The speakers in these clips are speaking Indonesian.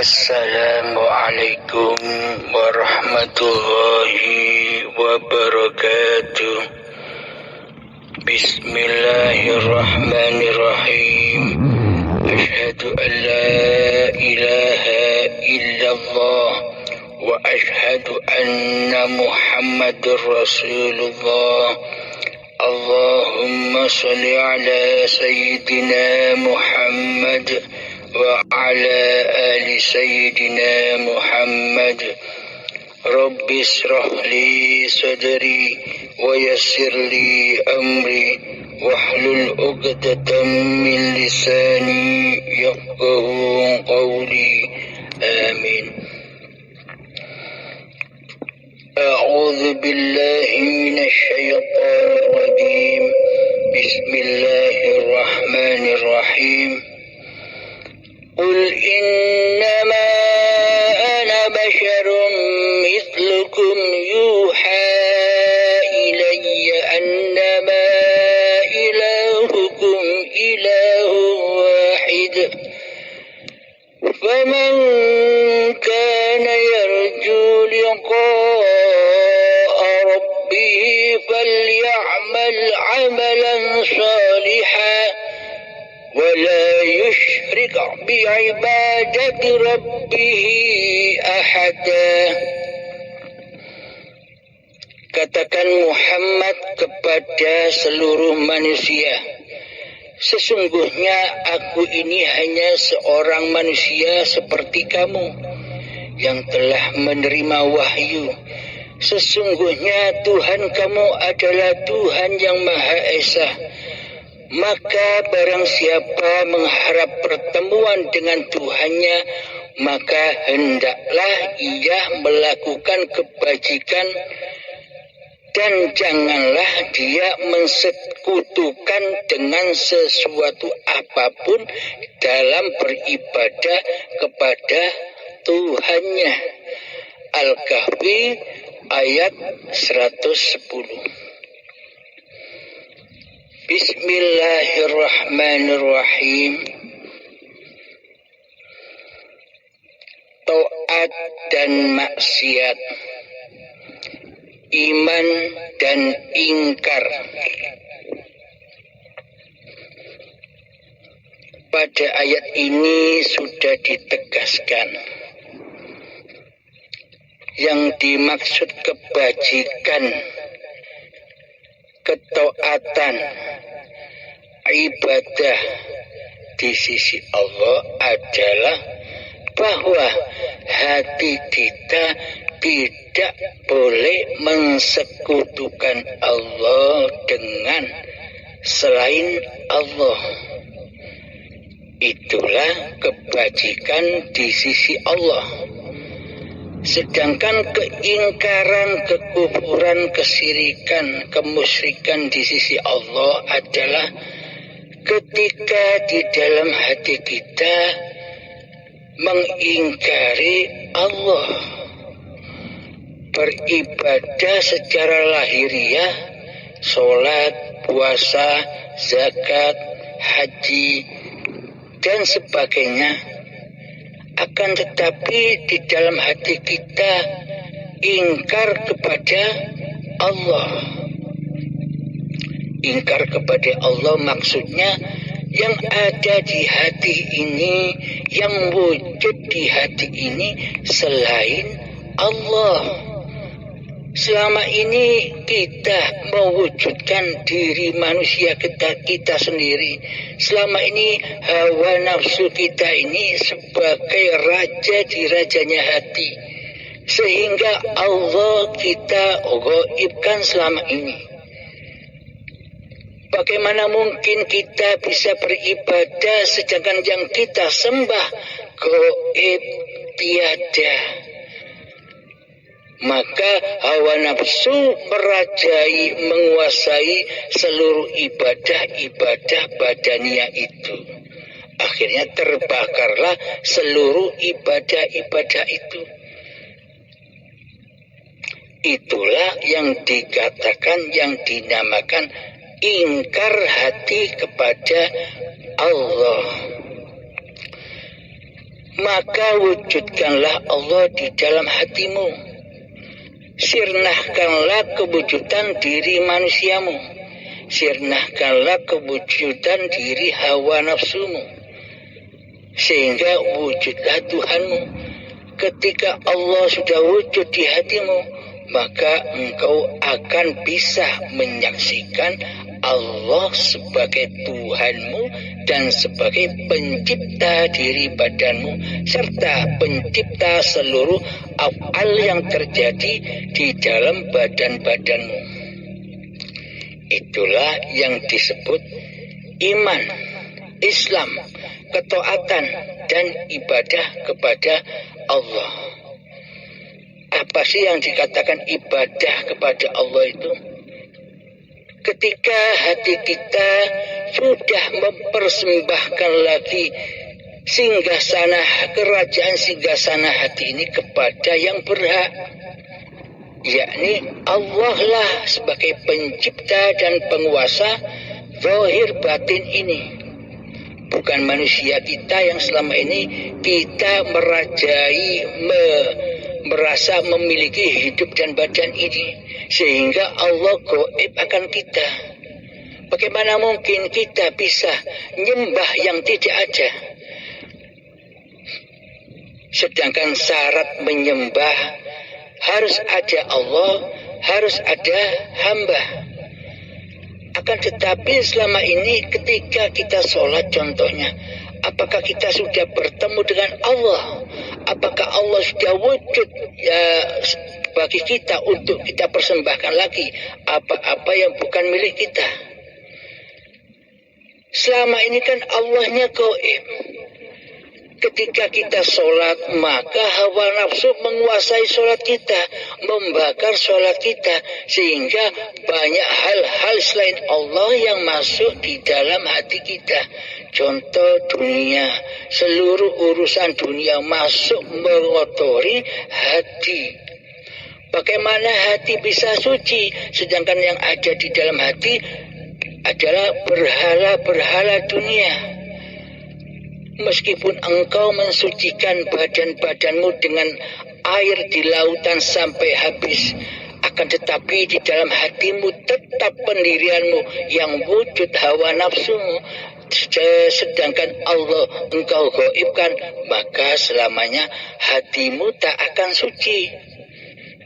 Assalamualaikum warahmatullahi wabarakatuh. Bismillahirrahmanirrahim. Asyhadu an la ilaha illallah wa asyhadu anna Muhammadur Rasulullah. Allahumma shalli ala sayyidina Muhammad wa ala ali sayyidina Muhammad. Rabbi shrah li sadri wa yassir li amri wahlul 'uqdatam min lisani yafqahu qawli. Amin. A'udzu billahi minasy syaithanir rajim. Bismillahirrahmanirrahim. Qul innama ana basharun mithlukum yuha ilayya annama ilahukum ilahun wahid. Faman kana yarju liqa'a rabbih falya'mal 'amalan shalihan ولا يشرك بعبادة ربه أحدا. Katakan Muhammad kepada seluruh manusia, sesungguhnya aku ini hanya seorang manusia seperti kamu yang telah menerima wahyu. Sesungguhnya Tuhan kamu adalah Tuhan yang Maha Esa. Maka barang siapa mengharap pertemuan dengan Tuhannya, maka hendaklah ia melakukan kebajikan dan janganlah dia mensekutukan dengan sesuatu apapun dalam beribadah kepada Tuhannya. Al-Kahfi ayat 110. Bismillahirrahmanirrahim. Taat dan maksiat, iman dan ingkar. Pada ayat ini sudah ditegaskan yang dimaksud kebajikan, ketaatan, ibadah di sisi Allah adalah bahwa hati kita tidak boleh mensekutukan Allah dengan selain Allah. Itulah kebajikan di sisi Allah. Sedangkan keingkaran, kekufuran, kesyirikan, kemusyrikan di sisi Allah adalah ketika di dalam hati kita mengingkari Allah. Beribadah secara lahiriah, sholat, puasa, zakat, haji, dan sebagainya. Akan tetapi di dalam hati kita ingkar kepada Allah. Ingkar kepada Allah maksudnya yang ada di hati ini, yang wujud di hati ini selain Allah. Selama ini kita mewujudkan diri manusia kita sendiri. Selama ini hawa nafsu kita ini sebagai raja di rajanya hati. Sehingga Allah kita gaibkan selama ini. Bagaimana mungkin kita bisa beribadah sedangkan yang kita sembah gaib, tiada. Maka hawa nafsu merajai, menguasai seluruh ibadah badania itu. Akhirnya terbakarlah seluruh ibadah itu. Itulah yang dikatakan, yang dinamakan ingkar hati kepada Allah. maka wujudkanlah Allah di dalam hatimu. Sirnahkanlah kewujudan diri manusiamu. Sirnahkanlah kewujudan diri hawa nafsumu. Sehingga wujudlah Tuhanmu. Ketika Allah sudah wujud di hatimu, maka engkau akan bisa menyaksikan Allah sebagai Tuhanmu dan sebagai pencipta diri badanmu serta pencipta seluruh af'al yang terjadi di dalam badan-badanmu. Itulah yang disebut iman, Islam, ketaatan dan ibadah kepada Allah. Apa sih yang dikatakan ibadah kepada Allah itu? Ketika hati kita sudah mempersembahkan lagi singgasana, kerajaan singgasana hati ini kepada yang berhak, yakni Allah lah sebagai pencipta dan penguasa zahir batin ini. Bukan manusia kita yang selama ini kita merajai, merasa memiliki hidup dan badan ini, sehingga Allah gaib akan kita. Bagaimana mungkin kita bisa nyembah yang tidak ada? Sedangkan syarat menyembah harus ada Allah, harus ada hamba. Akan tetapi selama ini ketika kita sholat contohnya, apakah kita sudah bertemu dengan Allah? Apakah Allah sudah wujud ya bagi kita untuk kita persembahkan lagi apa-apa yang bukan milik kita? Selama ini kan Allahnya gaib. Ketika kita sholat, maka hawa nafsu menguasai sholat kita, membakar sholat kita, sehingga banyak hal-hal selain Allah yang masuk di dalam hati kita. Contoh dunia, seluruh urusan dunia masuk mengotori hati. Bagaimana hati bisa suci, sedangkan yang ada di dalam hati adalah berhala-berhala dunia. Meskipun engkau mensucikan badan-badanmu dengan air di lautan sampai habis, akan tetapi di dalam hatimu tetap pendirianmu yang wujud hawa nafsumu, sedangkan Allah engkau gaibkan, maka selamanya hatimu tak akan suci.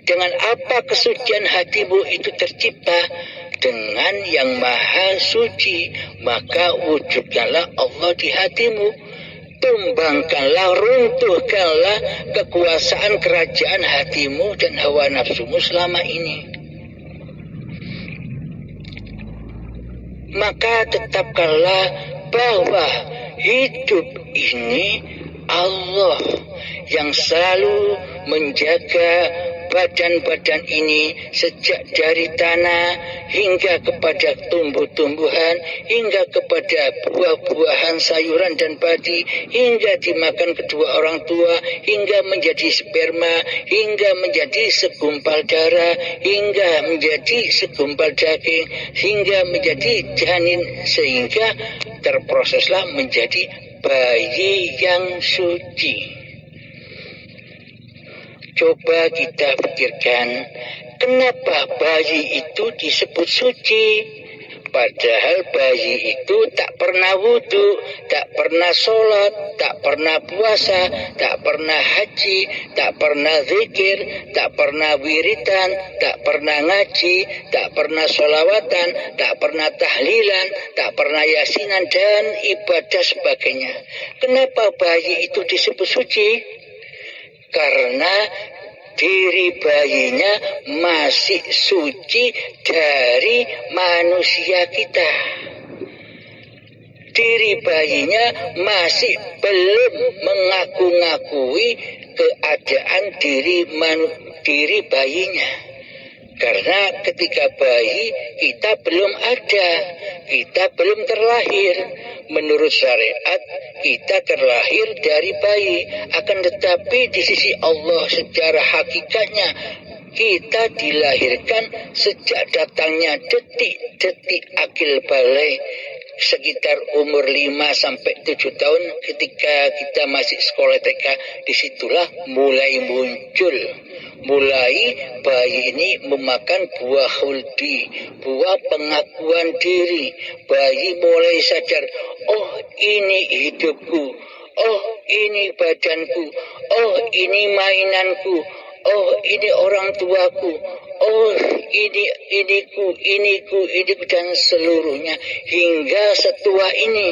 Dengan apa kesucian hatimu itu tercipta? Dengan yang maha suci. Maka wujudkanlah Allah di hatimu. Tumbangkanlah, runtuhkanlah kekuasaan kerajaan hatimu dan hawa nafsumu selama ini. Maka tetapkanlah bahwa hidup ini Allah yang selalu menjaga badan-badan ini sejak dari tanah hingga kepada tumbuh-tumbuhan, hingga kepada buah-buahan, sayuran dan padi, hingga dimakan kedua orang tua, hingga menjadi sperma, hingga menjadi segumpal darah, hingga menjadi segumpal daging, hingga menjadi janin, sehingga terproseslah menjadi bayi yang suci. Coba kita pikirkan, kenapa bayi itu disebut suci? Padahal bayi itu tak pernah wudhu, tak pernah sholat, tak pernah puasa, tak pernah haji, tak pernah zikir, tak pernah wiritan, tak pernah ngaji, tak pernah sholawatan, tak pernah tahlilan, tak pernah yasinan dan ibadah sebagainya. Kenapa bayi itu disebut suci? Karena diri bayinya masih suci dari manusia kita. Diri bayinya masih belum mengaku-ngakui keadaan diri bayinya. Karena ketika bayi kita belum ada, kita belum terlahir. Menurut syariat kita terlahir dari bayi, akan tetapi di sisi Allah secara hakikatnya kita dilahirkan sejak datangnya detik-detik akil balai sekitar umur 5 sampai 7 tahun, ketika kita masih sekolah TK, disitulah mulai muncul, mulai bayi ini memakan buah huldi, buah pengakuan diri. Bayi mulai sadar, oh ini hidupku, oh ini badanku, oh ini mainanku, oh ini orang tuaku, oh iniku dan seluruhnya hingga setua ini.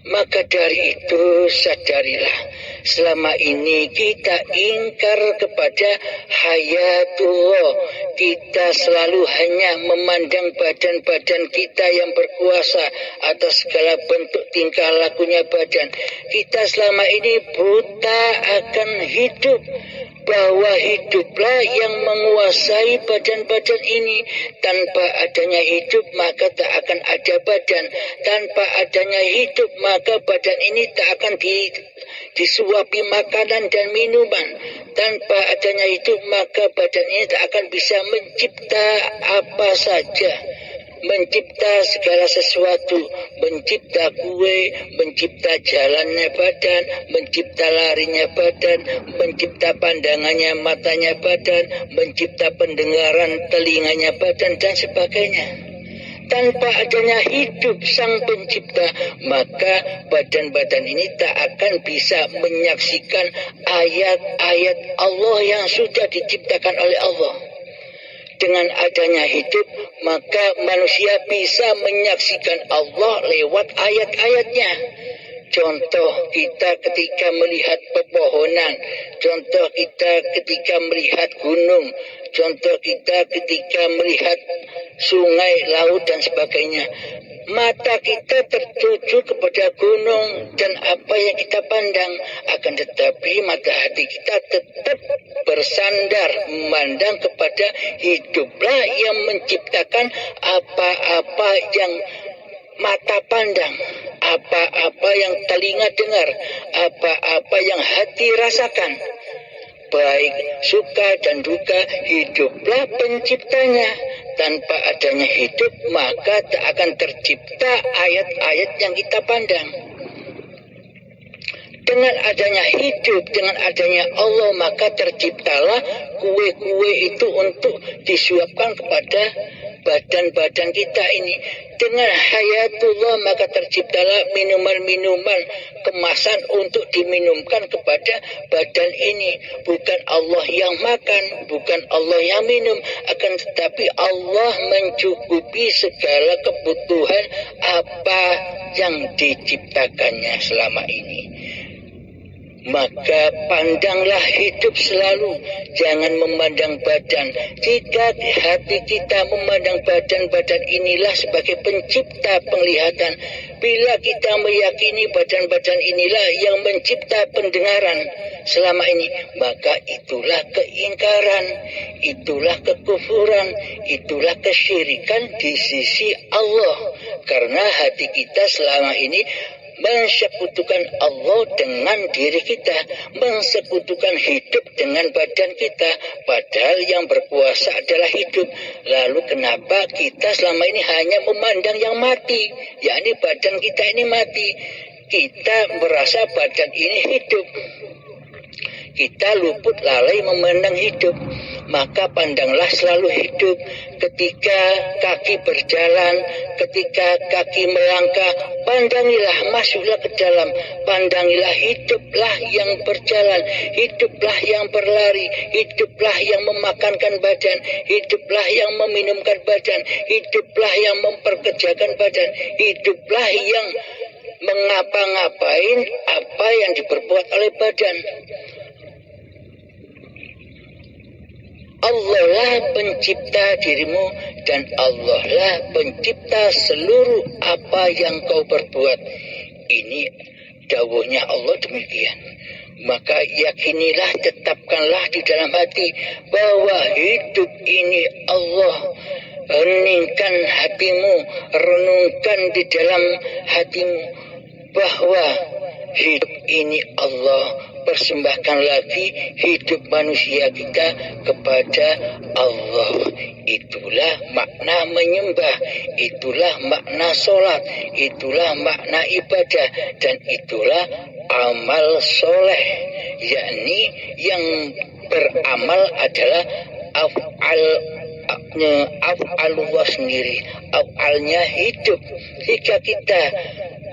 Maka dari itu sadarilah, selama ini kita ingkar kepada hayatullah. Kita selalu hanya memandang badan-badan kita yang berkuasa atas segala bentuk tingkah lakunya badan. Kita selama ini buta akan hidup, bahwa hiduplah yang menguasai badan-badan ini. Tanpa adanya hidup maka tak akan ada badan. Tanpa adanya hidup maka badan ini tak akan disuapi makanan dan minuman. Tanpa adanya hidup maka badan ini tak akan bisa mencipta apa saja, mencipta segala sesuatu, mencipta kue, mencipta jalannya badan, mencipta larinya badan, mencipta pandangannya matanya badan, mencipta pendengaran telinganya badan, dan sebagainya. Tanpa adanya hidup sang pencipta, maka badan-badan ini tak akan bisa menyaksikan ayat-ayat Allah yang sudah diciptakan oleh Allah. Dengan adanya hidup, maka manusia bisa menyaksikan Allah lewat ayat-ayatnya. Contoh kita ketika melihat pepohonan, contoh kita ketika melihat gunung, contoh kita ketika melihat sungai, laut, dan sebagainya. Mata kita tertuju kepada gunung dan apa yang kita pandang, akan tetapi mata hati kita tetap bersandar memandang kepada hiduplah yang menciptakan apa-apa yang mata pandang, apa-apa yang telinga dengar, apa-apa yang hati rasakan. Baik suka dan duka, hiduplah penciptanya. Tanpa adanya hidup maka tak akan tercipta ayat-ayat yang kita pandang. Dengan adanya hidup, dengan adanya Allah, maka terciptalah kue-kue itu untuk disuapkan kepada badan-badan kita ini. Dengan hayatullah maka terciptalah minuman-minuman kemasan untuk diminumkan kepada badan ini. Bukan Allah yang makan, bukan Allah yang minum, akan tetapi Allah mencukupi segala kebutuhan apa yang diciptakannya selama ini. Maka pandanglah hidup selalu, jangan memandang badan. Jika hati kita memandang badan-badan inilah sebagai pencipta penglihatan, bila kita meyakini badan-badan inilah yang mencipta pendengaran selama ini, maka itulah keingkaran, itulah kekufuran, itulah kesyirikan di sisi Allah. Karena hati kita selama ini mensekutukan Allah dengan diri kita, mensekutukan hidup dengan badan kita, padahal yang berkuasa adalah hidup. Lalu kenapa kita selama ini hanya memandang yang mati, yakni badan kita ini mati? Kita merasa badan ini hidup, kita luput lalai memandang hidup. Maka pandanglah selalu hidup. Ketika kaki berjalan, ketika kaki melangkah, pandangilah, masuklah ke dalam. Pandangilah, hiduplah yang berjalan, hiduplah yang berlari, hiduplah yang memakankan badan, hiduplah yang meminumkan badan, hiduplah yang memperkerjakan badan, hiduplah yang mengapa-ngapain apa yang diperbuat oleh badan. Allah lah pencipta dirimu dan Allah lah pencipta seluruh apa yang kau perbuat. Ini dawuhnya Allah demikian. Maka yakinilah, tetapkanlah di dalam hati bahwa hidup ini Allah. Heningkan hatimu, renungkan di dalam hatimu bahwa hidup ini Allah, mempersembahkan lagi hidup manusia kita kepada Allah. Itulah makna menyembah, itulah makna sholat, itulah makna ibadah, dan itulah amal soleh, yakni yang beramal adalah af'alullah sendiri, af'alnya hidup. Jika kita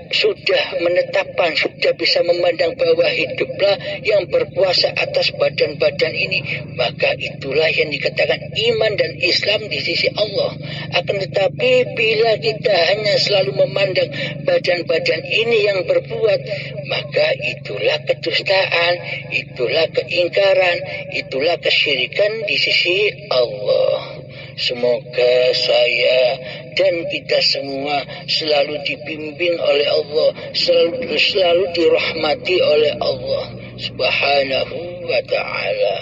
sudah menetapkan, sudah bisa memandang bahwa hiduplah yang berkuasa atas badan-badan ini, maka itulah yang dikatakan iman dan Islam di sisi Allah. Akan tetapi bila kita hanya selalu memandang badan-badan ini yang berbuat, maka itulah kedustaan, itulah keingkaran, itulah kesyirikan di sisi Allah. Semoga saya dan kita semua selalu dibimbing oleh Allah, selalu dirahmati oleh Allah Subhanahu wa ta'ala.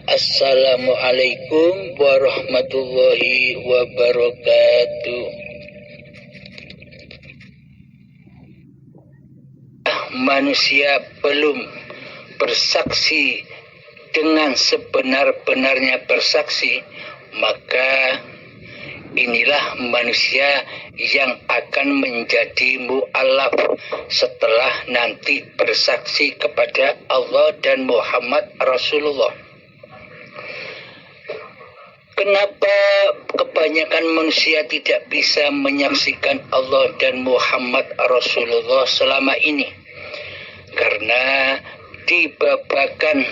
Assalamualaikum warahmatullahi wabarakatuh. Manusia belum bersaksi dengan sebenar-benarnya bersaksi, maka inilah manusia yang akan menjadi mu'alaf setelah nanti bersaksi kepada Allah dan Muhammad Rasulullah. Kenapa kebanyakan manusia tidak bisa menyaksikan Allah dan Muhammad Rasulullah selama ini? Karena di babakan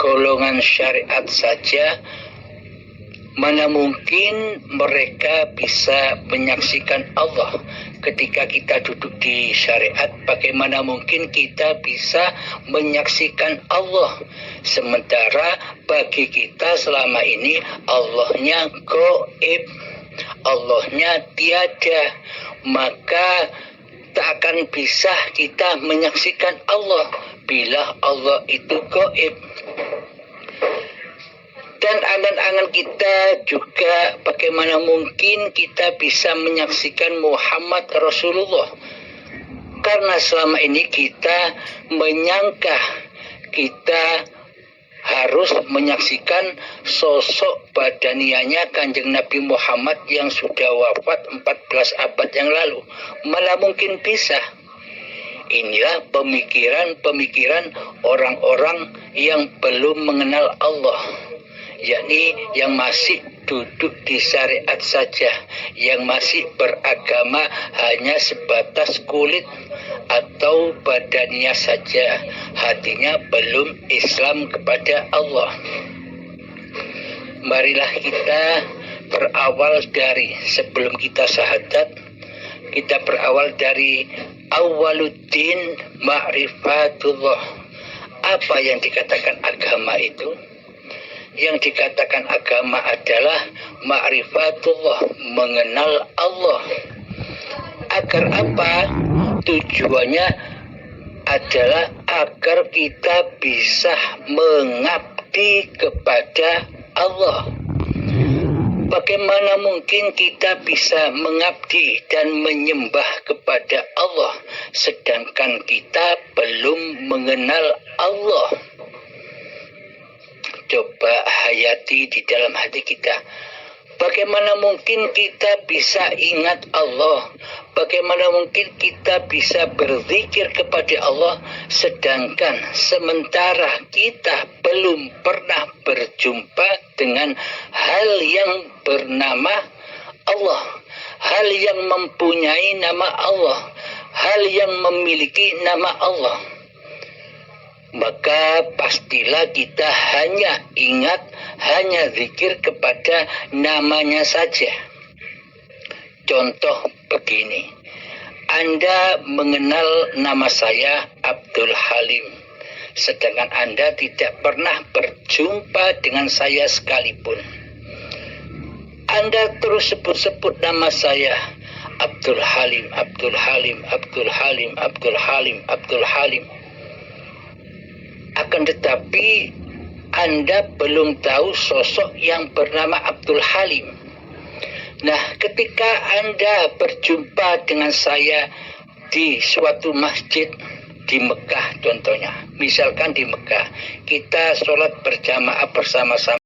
golongan syariat saja, mana mungkin mereka bisa menyaksikan Allah. Ketika kita duduk di syariat, bagaimana mungkin kita bisa menyaksikan Allah? Sementara bagi kita selama ini Allahnya gaib, Allahnya tiada, maka tak akan bisa kita menyaksikan Allah bila Allah itu gaib. Dan angan-angan kita juga, bagaimana mungkin kita bisa menyaksikan Muhammad Rasulullah? Karena selama ini kita menyangka kita harus menyaksikan sosok badanianya Kanjeng Nabi Muhammad yang sudah wafat 14 abad yang lalu. Mana mungkin bisa. Inilah pemikiran orang-orang yang belum mengenal Allah, yakni yang masih duduk di syariat saja, yang masih beragama hanya sebatas kulit atau badannya saja, hatinya belum Islam kepada Allah. Marilah kita berawal dari, sebelum kita syahadat, kita berawal dari awaluddin ma'rifatullah. Apa yang dikatakan agama itu? Yang dikatakan agama adalah ma'rifatullah, mengenal Allah. Agar apa? Tujuannya adalah agar kita bisa mengabdi kepada Allah. Bagaimana mungkin kita bisa mengabdi dan menyembah kepada Allah sedangkan kita belum mengenal Allah? Coba hayati di dalam hati kita. Bagaimana mungkin kita bisa ingat Allah? Bagaimana mungkin kita bisa berzikir kepada Allah sedangkan sementara kita belum pernah berjumpa dengan hal yang bernama Allah, hal yang mempunyai nama Allah, hal yang memiliki nama Allah? Maka pastilah kita hanya ingat, hanya zikir kepada namanya saja. Contoh begini, Anda mengenal nama saya Abdul Halim, sedangkan Anda tidak pernah berjumpa dengan saya sekalipun. Anda terus sebut-sebut nama saya, Abdul Halim, Abdul Halim, Abdul Halim, Abdul Halim, Abdul Halim. Akan tetapi Anda belum tahu sosok yang bernama Abdul Halim. Nah, ketika Anda berjumpa dengan saya di suatu masjid, di Mekah contohnya. Misalkan di Mekah kita sholat berjamaah bersama-sama